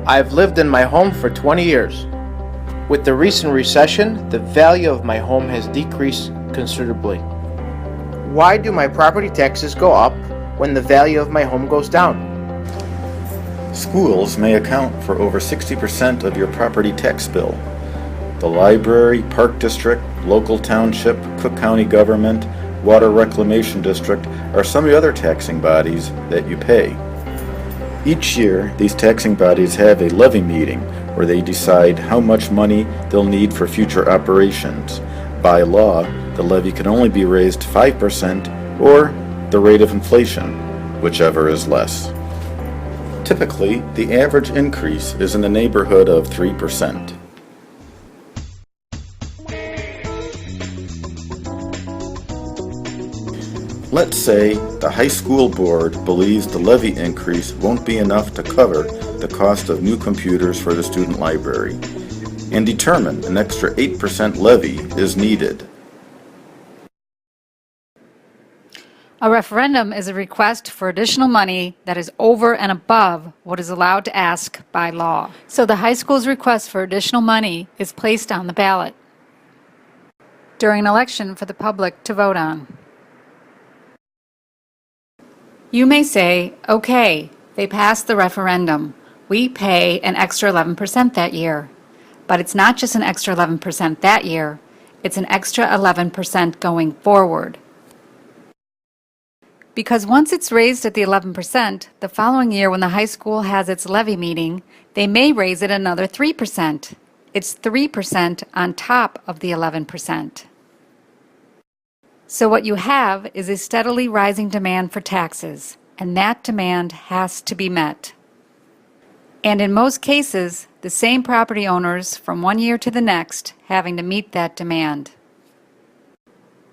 I've lived in my home for 20 years. With the recent recession, the value of my home has decreased considerably. Why do my property taxes go up when the value of my home goes down? Schools may account for over 60% of your property tax bill. The library, park district, local township, Cook County government, water reclamation district are some of the other taxing bodies that you pay. Each year, these taxing bodies have a levy meeting where they decide how much money they'll need for future operations. By law, the levy can only be raised 5% or the rate of inflation, whichever is less. Typically, the average increase is in the neighborhood of 3%. Let's say the high school board believes the levy increase won't be enough to cover the cost of new computers for the student library and determine an extra 8% levy is needed. A referendum is a request for additional money that is over and above what is allowed to ask by law. So the high school's request for additional money is placed on the ballot during an election for the public to vote on. You may say, okay, they passed the referendum. We pay an extra 11% that year. But it's not just an extra 11% that year, it's an extra 11% going forward. Because once it's raised at the 11%, the following year when the high school has its levy meeting, they may raise it another 3%. It's 3% on top of the 11%. So what you have is a steadily rising demand for taxes, and that demand has to be met. And in most cases, the same property owners from one year to the next having to meet that demand.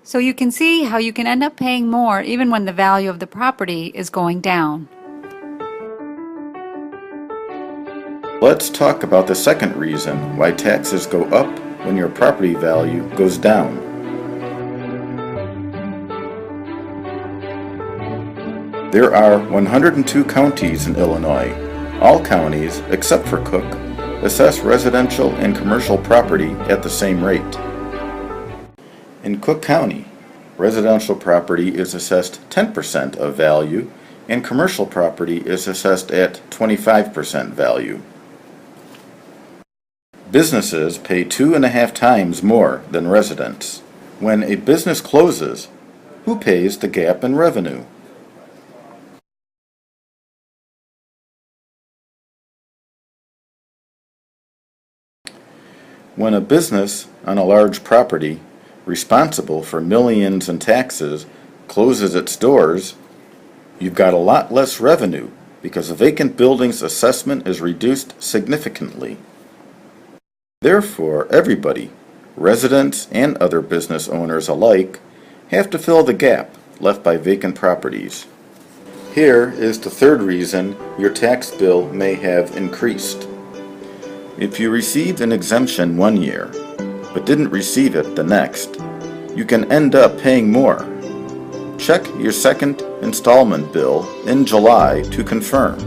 So you can see how you can end up paying more even when the value of the property is going down. Let's talk about the second reason why taxes go up when your property value goes down. There are 102 counties in Illinois. All counties, except for Cook, assess residential and commercial property at the same rate. In Cook County, residential property is assessed 10% of value and commercial property is assessed at 25% value. Businesses pay 2.5 times more than residents. When a business closes, who pays the gap in revenue? When a business on a large property, responsible for millions in taxes, closes its doors, you've got a lot less revenue because a vacant building's assessment is reduced significantly. Therefore, everybody, residents and other business owners alike, have to fill the gap left by vacant properties. Here is the third reason your tax bill may have increased. If you received an exemption one year, but didn't receive it the next, you can end up paying more. Check your second installment bill in July to confirm.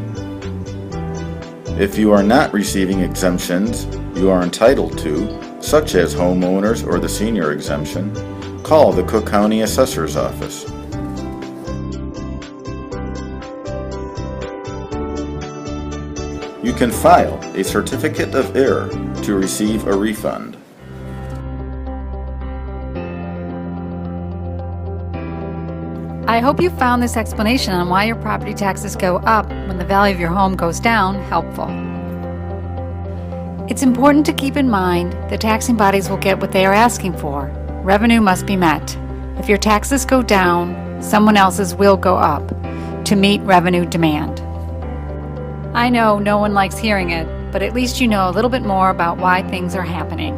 If you are not receiving exemptions you are entitled to, such as homeowners or the senior exemption, call the Cook County Assessor's Office. You can file a certificate of error to receive a refund. I hope you found this explanation on why your property taxes go up when the value of your home goes down helpful. It's important to keep in mind the taxing bodies will get what they are asking for. Revenue must be met. If your taxes go down, someone else's will go up to meet revenue demand. I know no one likes hearing it, but at least you know a little bit more about why things are happening.